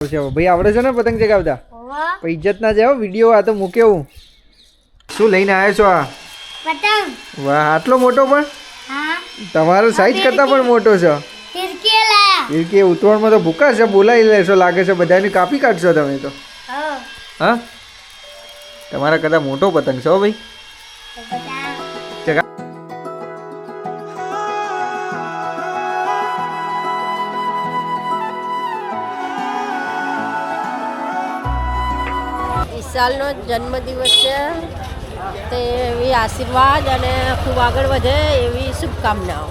ભાઈ આવડે છે ને પતંગ ચગાવતા? ઇજ્જત ના જાવ વિડિયો આ તો મૂકે હું. શું લઈને આવ્યા છો આ? પતંગ. વાહ આટલો મોટો પણ? હા. તમારો સાઈઝ કરતા પણ મોટો છે. ફિરકી લાયા. ફિરકી ઉતવાણમાં તો ભૂકા છે, બોલાવી લેશો લાગે છે, બધાને કાપી કાઢશો તમે તો. હા તમારા કરતા મોટો પતંગ છે હો ભાઈ. ચગા વિશાલનો જન્મદિવસ છે તે એવી આશીર્વાદ અને ખૂબ આગળ વધે એવી શુભકામનાઓ.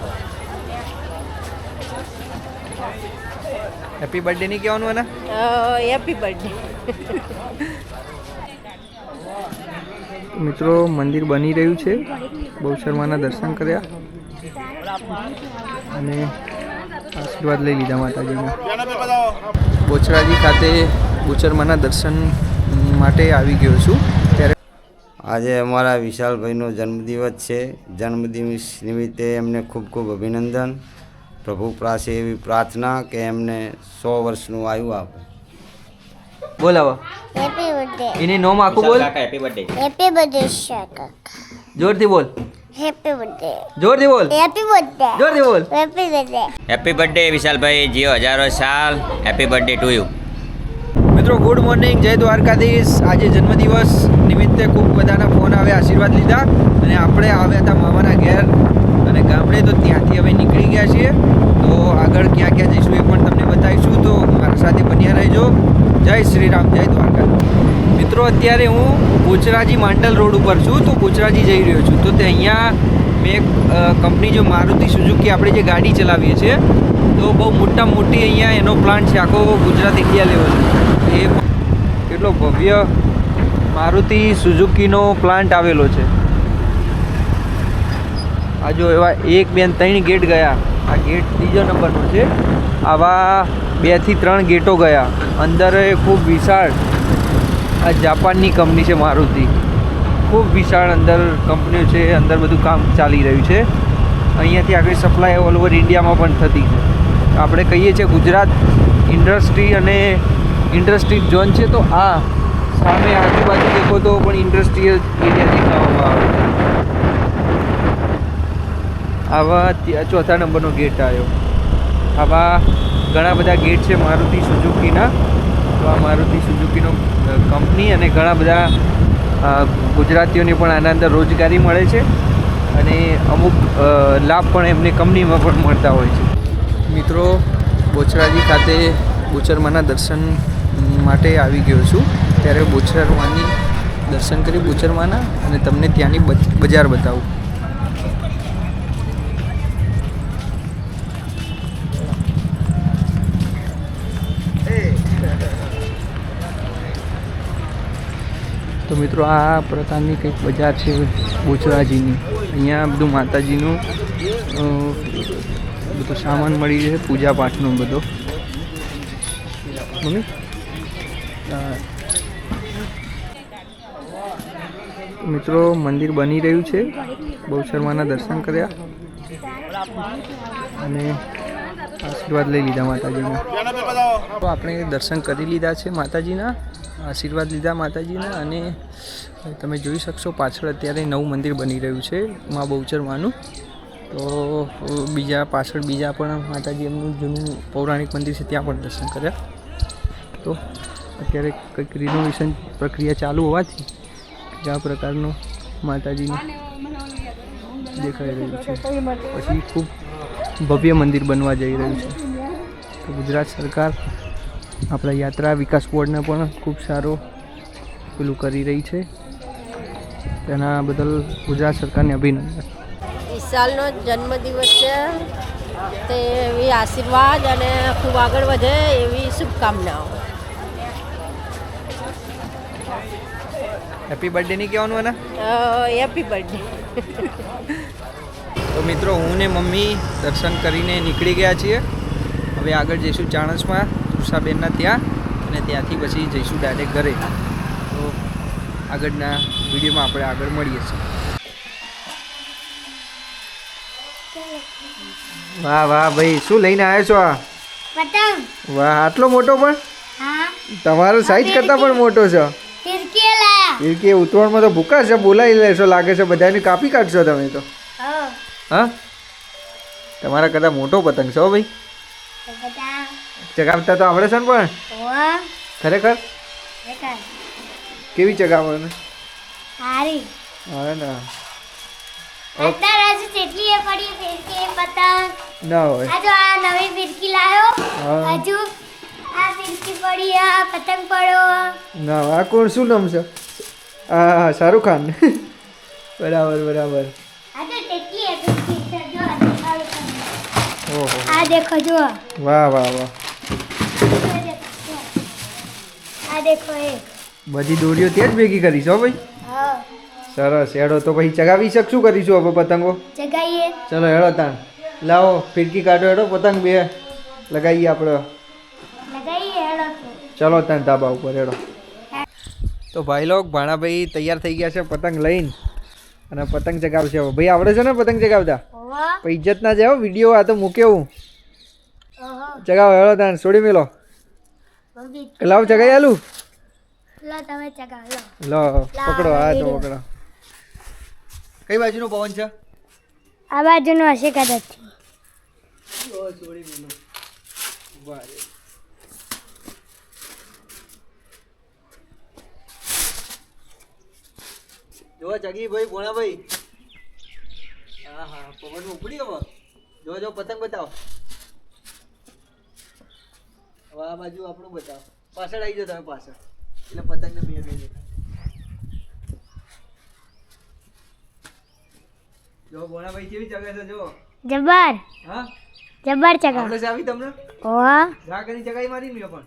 હેપી બર્થડે નહીં કહેવાનું એને? Happy birthday. મિત્રો મંદિર બની રહ્યું છે, બહુચરમાના દર્શન કર્યા અને આશીર્વાદ લઈ લીધા માતાજીના. બોચરાજી ખાતે બહુચરમાના દર્શન માટે આવી ગયો છું. ત્યારે આજે અમારા વિશાલભાઈનો જન્મદિવસ છે. જન્મદિવસ નિમિત્તે એમને ખૂબ ખૂબ અભિનંદન. પ્રભુ પાસે એવી પ્રાર્થના કે એમને 100 વર્ષનું આયુ આપે. બોલાવો હેપી બર્થડે. એની નોમ આખું બોલ. Happy birthday Shaka. જોરથી બોલ. Happy birthday. જોરથી બોલ. Happy birthday. જોરથી બોલ. Happy birthday. હેપી બર્થડે વિશાલભાઈ, જીઓ હજારો સાલ. Happy birthday to you. મિત્રો ગુડ મોર્નિંગ, જય દ્વારકાધીશ. આજે જન્મદિવસ નિમિત્તે ખૂબ બધાના ફોન આવ્યા, આશીર્વાદ લીધા અને આપણે આવ્યા હતા મામાના ઘેર અને ગામડે. તો ત્યાંથી હવે નીકળી ગયા છીએ. તો આગળ ક્યાં ક્યાં જઈશું એ પણ તમને બતાવીશું, તો મારા સાથે બન્યા રહેજો. જય શ્રી રામ, જય દ્વારકા. મિત્રો અત્યારે હું બોચરાજી માંડલ રોડ ઉપર છું, તો બોચરાજી જઈ રહ્યો છું. તો તે અહીંયા મેં કંપની જો મારુતિ સુઝુકી આપણે જે ગાડી ચલાવીએ છીએ, તો બહુ મોટી અહીંયા એનો પ્લાન્ટ છે, આખો ગુજરાત ઇન્ડિયા લેવલ. એ કેટલો ભવ્ય મારુતિ સુઝુકીનો પ્લાન્ટ આવેલો છે. આ જો એવા 1 2 3 ગેટ ગયા. આ ગેટ ત્રીજો નંબરનો છે. આવા 2 થી 3 ગેટો ગયા. અંદર ખૂબ વિશાળ આ જાપાનની કંપની છે મારુતિ. ખૂબ વિશાળ અંદર કંપનીઓ છે, અંદર બધું કામ ચાલી રહ્યું છે. અહીંયાથી આગળ સપ્લાય ઓલ ઓવર ઇન્ડિયામાં પણ થતી છે. આપણે કહીએ છીએ ગુજરાત ઇન્ડસ્ટ્રી અને ઇન્ડસ્ટ્રી ઝોન છે, તો આ સામે આજુબાજુ દેખો તો પણ ઇન્ડસ્ટ્રીયલ એરિયા દેખાવામાં આવે છે. આવા 4થા નંબરનો ગેટ આવ્યો. આવા ઘણા બધા ગેટ છે મારુતિ સુઝુકીના. તો આ મારુતિ સુઝુકીનો કંપની અને ઘણા બધા ગુજરાતીઓને પણ આના અંદર રોજગારી મળે છે અને અમુક લાભ પણ એમને કંપનીમાં પણ મળતા હોય છે. મિત્રો બોચરાજી ખાતે બહુચરમાના દર્શન માટે આવી ગયો છું. ત્યારે બહુચરમાની દર્શન કરી બહુચરમાના અને તમને ત્યાંની બજાર બતાવું. તો મિત્રો આ પ્રકારની કંઈક બજાર છે બોચરાજીની. અહીંયા બધું માતાજીનું બધું સામાન મળી રહે, પૂજા પાઠનો બધો. મમ્મી મિત્રો મંદિર બની રહ્યું છે, બહુચરમાના દર્શન કર્યા અને આશીર્વાદ લઈ લીધા માતાજીના. તો આપણે દર્શન કરી લીધા છે માતાજીના, આશીર્વાદ લીધા માતાજીના. અને તમે જોઈ શકશો પાછળ અત્યારે નવું મંદિર બની રહ્યું છે મા બહુચરમાનું. તો પાછળ બીજા પણ માતાજી એમનું જૂનું પૌરાણિક મંદિર છે, ત્યાં પણ દર્શન કર્યા. તો અત્યારે કંઈક રિનોવેશન પ્રક્રિયા ચાલુ હોવાથી આ પ્રકારનું માતાજીનું દેખાઈ રહ્યું છે. પછી ખૂબ ભવ્ય મંદિર બનવા જઈ રહ્યું છે. તો ગુજરાત સરકાર આપણા યાત્રા વિકાસ બોર્ડને પણ ખૂબ સારો પેલું કરી રહી છે. તેના બદલ ગુજરાત સરકારને અભિનંદન. વિશાલનો જન્મદિવસ છે તે એવી આશીર્વાદ અને ખૂબ આગળ વધે એવી શુભકામનાઓ. હેપી બર્થડે નહીં કહેવાનું એને? Happy birthday. તો મિત્રો હું ને મમ્મી દર્શન કરીને નીકળી ગયા છીએ. હવે આગળ જઈશું ચાણસમાં ઉષાબેનના ત્યાં અને ત્યાંથી પછી જઈશું ડાયરેક્ટ ઘરે. તો આગળના વિડીયોમાં આપણે આગળ મળીએ છીએ. વાહ વાહ ભાઈ, શું લઈને આવ્યા છો આ? પતંગ. વાહ આટલો મોટો પણ? હા. તમારો સાઈઝ કરતાં પણ મોટો છે. ફિરકી લાયા. એ કે ઉત્તરાયણમાં તો ભૂકા છે, બોલાવી લેશો લાગે છે, બધાને કાપી કાઢશો તમે તો. હા. હા, તમારા કરતાં મોટો પતંગ છો ભાઈ. બધા. ચગાવતા તો આવડે છે ને પણ ઓવા. ખરેખર દેખાય. કેવી ચગાવવાનું? હારી. હા ના અત્યારે આજે કેટલી એ પડી ફિરકી પતંગ. ના હોય. આ જો આ નવી ફિરકી લાયો. હા. હજુ આ ફિરકી પડી આ પતંગ પડ્યો. ના આ કોણ, શું નામ છે? હા, શાહરુખ ખાન. બરાબર બરાબર. આ તો કેટલી એ ફિરકી છે જો આ દેખાડું તમને. ઓહો, આ દેખો જો. વાહ વાહ વાહ. આ દેખો એ. બધી દોરીઓ ત્યાં જ ભેગી કરીશ હો ભાઈ. હા. સરસ, હેડો તો પછી ચગાવી શકશું કરીશું હવે પતંગો. જગાઈએ. ચલો હેડો તાણ, લાવો ફિરકી કાઢો, હેડો પતંગ બે લગાવીએ આપણે. લગાઈએ હેડો તો. ચલો તાણ ધાબા ઉપર હેડો. તો ભાઈ લોક ભાણાભાઈ તૈયાર થઈ ગયા છે પતંગ લઈને, અને પતંગ ચગાવશે હવે. ભાઈ આવડે છે ને પતંગ ચગાવતા? ઓવા. પછી ઇજ્જત ના જાય વિડીયો આ તો મૂકે હું. ઓહો. ચગાવો હેડો તાણ, છોડી મેલો. મમ્મી લાવ ચગાઈ આલું. લો તમે ચગાવ લો. લો પકડો, હા તો પકડો. કઈ બાજુનો પવન છે? આ બાજુનું હશે કદાચ. જો જગી ભાઈ, ભોણા ભાઈ. હા હા, પવન ઉપડી હવે. જો જો પતંગ બતાવો. હવે આ બાજુ આપણું બતાવો. પાછળ આવી જાઓ તમે પાછળ, એટલે પતંગને બે બે દેખાય. જો ભોણા ભાઈ કેવી ચગાવે છે જો. જબર હા, જબર ચગાવ. આવડે છે આવી તમને? ઓવા. ઘા કરી ચગાઈ મારી લ્યો પણ.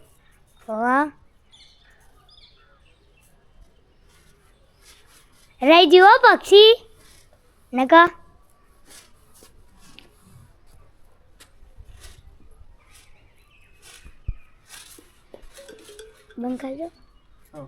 ઓવા. રહી જુઓ પક્ષી નકા. બંધ કરજો. હા.